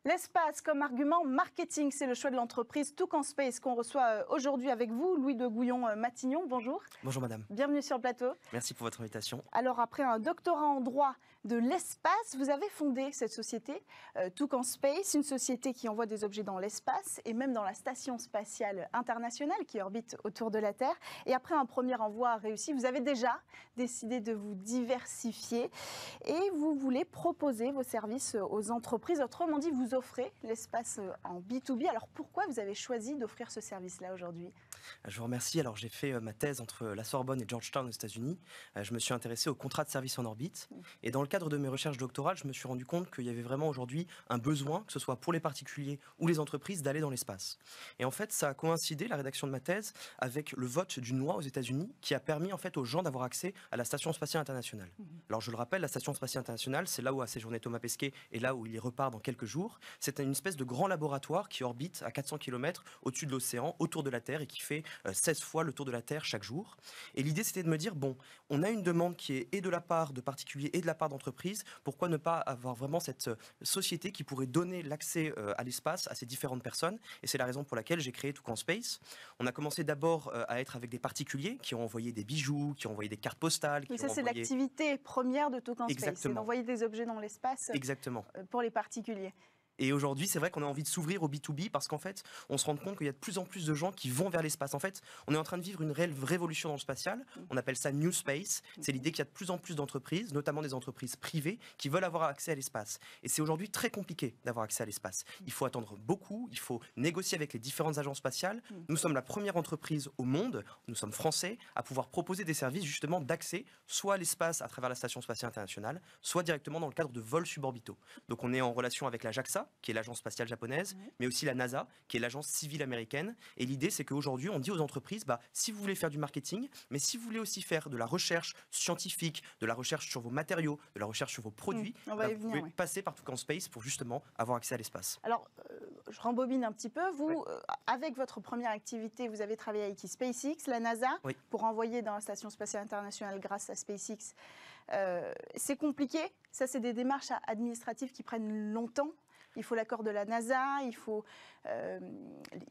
L'espace comme argument marketing, c'est le choix de l'entreprise Toucan Space qu'on reçoit aujourd'hui avec vous, Louis de Gouillon-Matignon. Bonjour. Bonjour madame. Bienvenue sur le plateau. Merci pour votre invitation. Alors après un doctorat en droit de l'espace, vous avez fondé cette société, Toucan Space, une société qui envoie des objets dans l'espace et même dans la station spatiale internationale qui orbite autour de la Terre. Et après un premier envoi réussi, vous avez déjà décidé de vous diversifier et vous voulez proposer vos services aux entreprises. Autrement dit, vous offrez l'espace en B2B. Alors pourquoi vous avez choisi d'offrir ce service-là aujourd'hui ? Je vous remercie. Alors j'ai fait ma thèse entre la Sorbonne et Georgetown aux États-Unis. Je me suis intéressé au contrat de service en orbite. Et dans le cadre de mes recherches doctorales, je me suis rendu compte qu'il y avait vraiment aujourd'hui un besoin, que ce soit pour les particuliers ou les entreprises, d'aller dans l'espace. Et en fait, ça a coïncidé, la rédaction de ma thèse, avec le vote d'une loi aux États-Unis qui a permis en fait aux gens d'avoir accès à la Station spatiale internationale. Alors je le rappelle, la Station spatiale internationale, c'est là où a séjourné Thomas Pesquet et là où il y repart dans quelques jours. C'est une espèce de grand laboratoire qui orbite à 400 km au-dessus de l'océan, autour de la Terre et qui fait 16 fois le tour de la Terre chaque jour. Et l'idée, c'était de me dire, bon, on a une demande qui est et de la part de particuliers et de la part d'entreprises, pourquoi ne pas avoir vraiment cette société qui pourrait donner l'accès à l'espace à ces différentes personnes? Et c'est la raison pour laquelle j'ai créé Toucan Space. On a commencé d'abord à être avec des particuliers qui ont envoyé des bijoux, qui ont envoyé des cartes postales. Oui, ça, c'est l'activité première de Toucan Space, c'est d'envoyer des objets dans l'espace. Exactement. Pour les particuliers. Et aujourd'hui, c'est vrai qu'on a envie de s'ouvrir au B2B parce qu'en fait, on se rend compte qu'il y a de plus en plus de gens qui vont vers l'espace. En fait, on est en train de vivre une réelle révolution dans le spatial. On appelle ça New Space. C'est l'idée qu'il y a de plus en plus d'entreprises, notamment des entreprises privées, qui veulent avoir accès à l'espace. Et c'est aujourd'hui très compliqué d'avoir accès à l'espace. Il faut attendre beaucoup, il faut négocier avec les différentes agences spatiales. Nous sommes la première entreprise au monde, nous sommes français, à pouvoir proposer des services justement d'accès, soit à l'espace à travers la Station spatiale internationale, soit directement dans le cadre de vols suborbitaux. Donc on est en relation avec la JAXA, qui est l'agence spatiale japonaise, mais aussi la NASA, qui est l'agence civile américaine. Et l'idée, c'est qu'aujourd'hui, on dit aux entreprises, si vous voulez faire du marketing, mais si vous voulez aussi faire de la recherche scientifique, de la recherche sur vos matériaux, de la recherche sur vos produits, vous pouvez passer par Toucan Space pour justement avoir accès à l'espace. Alors, je rembobine un petit peu. Vous, avec votre première activité, vous avez travaillé avec SpaceX, la NASA, pour envoyer dans la Station spatiale internationale grâce à SpaceX. C'est compliqué. Ça, c'est des démarches administratives qui prennent longtemps. Il faut l'accord de la NASA, il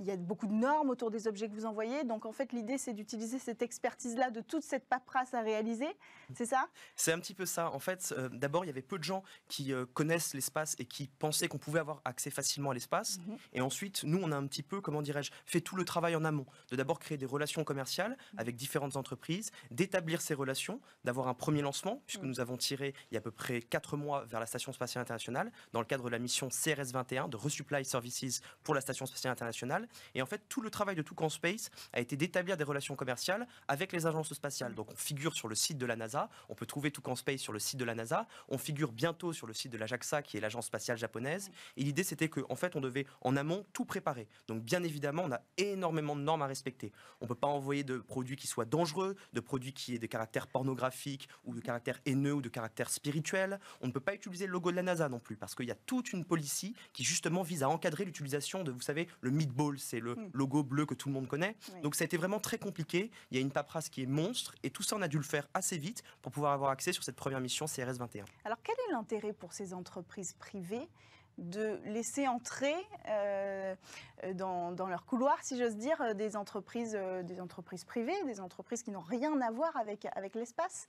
y a beaucoup de normes autour des objets que vous envoyez. Donc en fait, l'idée, c'est d'utiliser cette expertise-là, de toute cette paperasse à réaliser. C'est ça ? C'est un petit peu ça. En fait, d'abord, il y avait peu de gens qui connaissent l'espace et qui pensaient qu'on pouvait avoir accès facilement à l'espace. Et ensuite, nous, on a un petit peu, comment dirais-je, fait tout le travail en amont. De d'abord créer des relations commerciales avec différentes entreprises, d'établir ces relations, d'avoir un premier lancement, puisque nous avons tiré il y a à peu près 4 mois vers la Station spatiale internationale, dans le cadre de la mission CRS-21 de Resupply Services pour la Station spatiale internationale. Et en fait, tout le travail de Toucan Space a été d'établir des relations commerciales avec les agences spatiales. Donc, on figure sur le site de la NASA. On peut trouver Toucan Space sur le site de la NASA. On figure bientôt sur le site de la JAXA, qui est l'agence spatiale japonaise. Et l'idée, c'était qu'en fait, on devait en amont tout préparer. Donc, bien évidemment, on a énormément de normes à respecter. On ne peut pas envoyer de produits qui soient dangereux, de produits qui aient des caractères pornographiques ou de caractères haineux ou de caractères spirituels. On ne peut pas utiliser le logo de la NASA non plus, parce qu'il y a toute une police qui justement vise à encadrer l'utilisation de, vous savez, le meatball, c'est le logo bleu que tout le monde connaît. Donc ça a été vraiment très compliqué. Il y a une paperasse qui est monstre et tout ça, on a dû le faire assez vite pour pouvoir avoir accès sur cette première mission CRS-21. Alors quel est l'intérêt pour ces entreprises privées de laisser entrer dans leur couloir, si j'ose dire, des entreprises privées, des entreprises qui n'ont rien à voir avec l'espace ?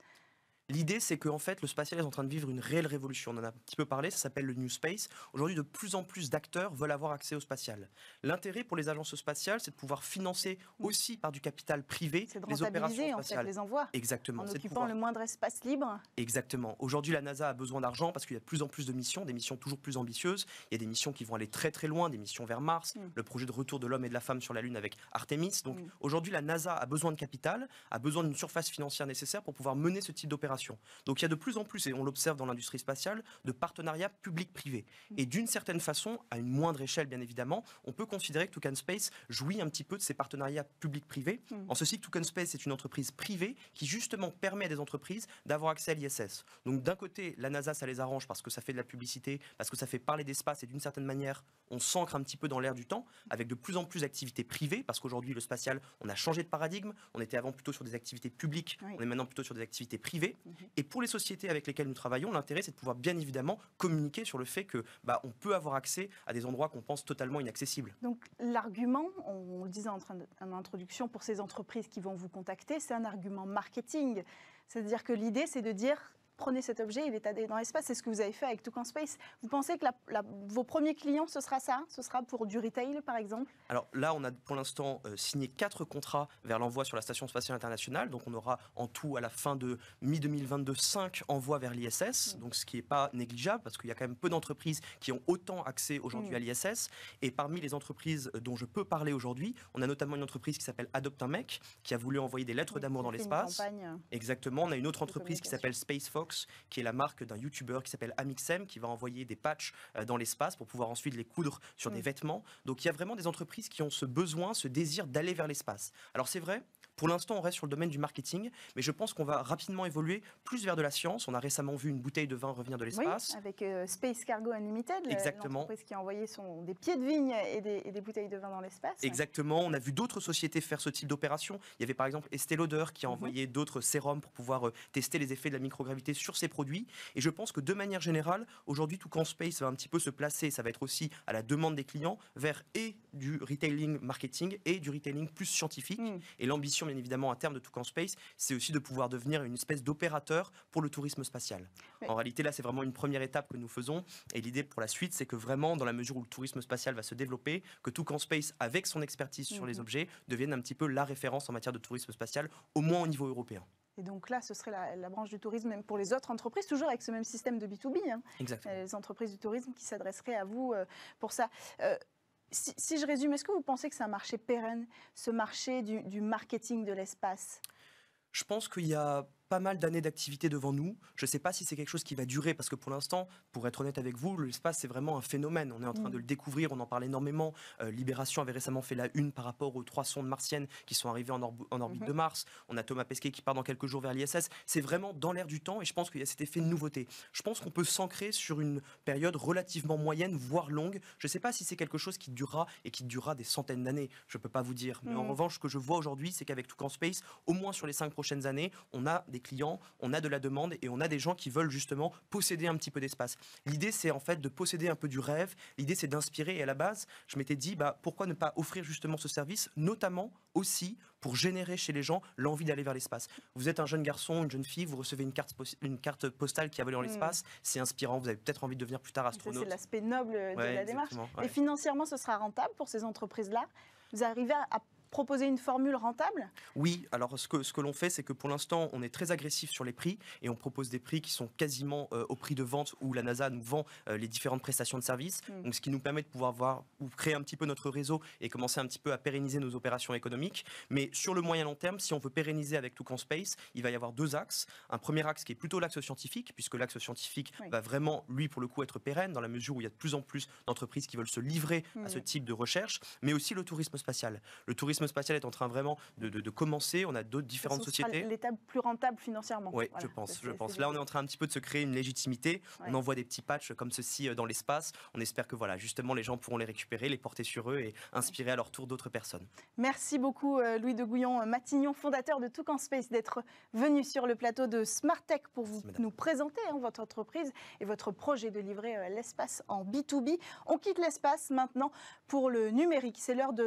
L'idée, c'est qu'en fait, le spatial est en train de vivre une réelle révolution. On en a un petit peu parlé, ça s'appelle le New Space. Aujourd'hui, de plus en plus d'acteurs veulent avoir accès au spatial. L'intérêt pour les agences spatiales, c'est de pouvoir financer aussi par du capital privé les opérations spatiales. En fait, les envois. Exactement. En occupant le moindre espace libre. Exactement. Aujourd'hui, la NASA a besoin d'argent parce qu'il y a de plus en plus de missions, des missions toujours plus ambitieuses. Il y a des missions qui vont aller très très loin, des missions vers Mars, le projet de retour de l'homme et de la femme sur la Lune avec Artemis. Donc aujourd'hui, la NASA a besoin de capital, a besoin d'une surface financière nécessaire pour pouvoir mener ce type d'opération. Donc il y a de plus en plus, et on l'observe dans l'industrie spatiale, de partenariats public-privé. Et d'une certaine façon, à une moindre échelle bien évidemment, on peut considérer que Toucan Space jouit un petit peu de ces partenariats public-privé. En ceci que Toucan Space est une entreprise privée qui justement permet à des entreprises d'avoir accès à l'ISS. Donc d'un côté, la NASA, ça les arrange parce que ça fait de la publicité, parce que ça fait parler d'espace et d'une certaine manière, on s'ancre un petit peu dans l'air du temps, avec de plus en plus d'activités privées, parce qu'aujourd'hui, le spatial, on a changé de paradigme. On était avant plutôt sur des activités publiques, on est maintenant plutôt sur des activités privées. Et pour les sociétés avec lesquelles nous travaillons, l'intérêt, c'est de pouvoir bien évidemment communiquer sur le fait que on peut avoir accès à des endroits qu'on pense totalement inaccessibles. Donc l'argument, on le disait en introduction, pour ces entreprises qui vont vous contacter, c'est un argument marketing. C'est-à-dire que l'idée, c'est de dire, prenez cet objet, il est dans l'espace. C'est ce que vous avez fait avec Toucan Space. Vous pensez que vos premiers clients, ce sera ça? Ce sera pour du retail, par exemple? Alors là, on a pour l'instant signé 4 contrats vers l'envoi sur la Station Spatiale Internationale. Donc on aura en tout, à la fin de mi-2022, 5 envois vers l'ISS. Donc ce qui n'est pas négligeable, parce qu'il y a quand même peu d'entreprises qui ont autant accès aujourd'hui à l'ISS. Et parmi les entreprises dont je peux parler aujourd'hui, on a notamment une entreprise qui s'appelle Adopt un Mec, qui a voulu envoyer des lettres d'amour dans l'espace. Exactement. On a une autre entreprise qui s'appelle Space Fox, qui est la marque d'un YouTuber qui s'appelle Amixem, qui va envoyer des patchs dans l'espace pour pouvoir ensuite les coudre sur des vêtements. Donc il y a vraiment des entreprises qui ont ce besoin, ce désir d'aller vers l'espace. Alors c'est vrai, pour l'instant on reste sur le domaine du marketing, mais je pense qu'on va rapidement évoluer plus vers de la science. On a récemment vu une bouteille de vin revenir de l'espace. Oui, avec Space Cargo Unlimited, l'entreprise qui a envoyé des pieds de vigne et des bouteilles de vin dans l'espace. Exactement, on a vu d'autres sociétés faire ce type d'opération. Il y avait par exemple Estée Lauder qui a envoyé d'autres sérums pour pouvoir tester les effets de la microgravité sur ses produits. Et je pense que de manière générale, aujourd'hui, Toucan Space va un petit peu se placer, ça va être aussi à la demande des clients, vers et du retailing marketing et du retailing plus scientifique. Et l'ambition, bien évidemment, à terme de Toucan Space, c'est aussi de pouvoir devenir une espèce d'opérateur pour le tourisme spatial. En réalité, là, c'est vraiment une première étape que nous faisons. Et l'idée pour la suite, c'est que vraiment, dans la mesure où le tourisme spatial va se développer, que Toucan Space, avec son expertise sur les objets, devienne un petit peu la référence en matière de tourisme spatial, au moins au niveau européen. Et donc là, ce serait la branche du tourisme, même pour les autres entreprises, toujours avec ce même système de B2B. Exactement. Les entreprises du tourisme qui s'adresseraient à vous pour ça. Si je résume, est-ce que vous pensez que c'est un marché pérenne, ce marché du marketing de l'espace? Je pense qu'il y a pas mal d'années d'activité devant nous. Je ne sais pas si c'est quelque chose qui va durer, parce que pour l'instant, pour être honnête avec vous, l'espace, c'est vraiment un phénomène. On est en train de le découvrir, on en parle énormément. Libération avait récemment fait la une par rapport aux 3 sondes martiennes qui sont arrivées en orbite de Mars. On a Thomas Pesquet qui part dans quelques jours vers l'ISS. C'est vraiment dans l'air du temps, et je pense qu'il y a cet effet de nouveauté. Je pense qu'on peut s'ancrer sur une période relativement moyenne, voire longue. Je ne sais pas si c'est quelque chose qui durera et qui durera des centaines d'années. Je ne peux pas vous dire. Mais en revanche, ce que je vois aujourd'hui, c'est qu'avec Toucan Space, au moins sur les 5 prochaines années, on a des clients, on a de la demande et on a des gens qui veulent justement posséder un petit peu d'espace. L'idée, c'est en fait de posséder un peu du rêve. L'idée, c'est d'inspirer. Et à la base, je m'étais dit, pourquoi ne pas offrir justement ce service, notamment aussi pour générer chez les gens l'envie d'aller vers l'espace. Vous êtes un jeune garçon, une jeune fille, vous recevez une carte postale qui a volé dans l'espace, c'est inspirant, vous avez peut-être envie de devenir plus tard astronaute. C'est l'aspect noble de la démarche. Ouais. Et financièrement, ce sera rentable pour ces entreprises-là? Vous arrivez à proposer une formule rentable? Oui, alors ce que l'on fait, c'est que pour l'instant, on est très agressif sur les prix et on propose des prix qui sont quasiment au prix de vente où la NASA nous vend les différentes prestations de services. Donc, ce qui nous permet de pouvoir créer un petit peu notre réseau et commencer un petit peu à pérenniser nos opérations économiques. Mais sur le moyen long terme, si on veut pérenniser avec Toucan Space, il va y avoir 2 axes. Un premier axe qui est plutôt l'axe scientifique, puisque l'axe scientifique va vraiment, lui, pour le coup, être pérenne dans la mesure où il y a de plus en plus d'entreprises qui veulent se livrer à ce type de recherche, mais aussi le tourisme spatial. Le tourisme spatial est en train vraiment de commencer. On a d'autres différentes sociétés. L'étape plus rentable financièrement. Oui, voilà, je pense. Là, on est en train un petit peu de se créer une légitimité. On envoie des petits patchs comme ceci dans l'espace. On espère que voilà, justement, les gens pourront les récupérer, les porter sur eux et inspirer à leur tour d'autres personnes. Merci beaucoup, Louis de Gouillon-Matignon, fondateur de Toucan Space, d'être venu sur le plateau de Smart Tech pour nous présenter votre entreprise et votre projet de livrer l'espace en B2B. On quitte l'espace maintenant pour le numérique. C'est l'heure de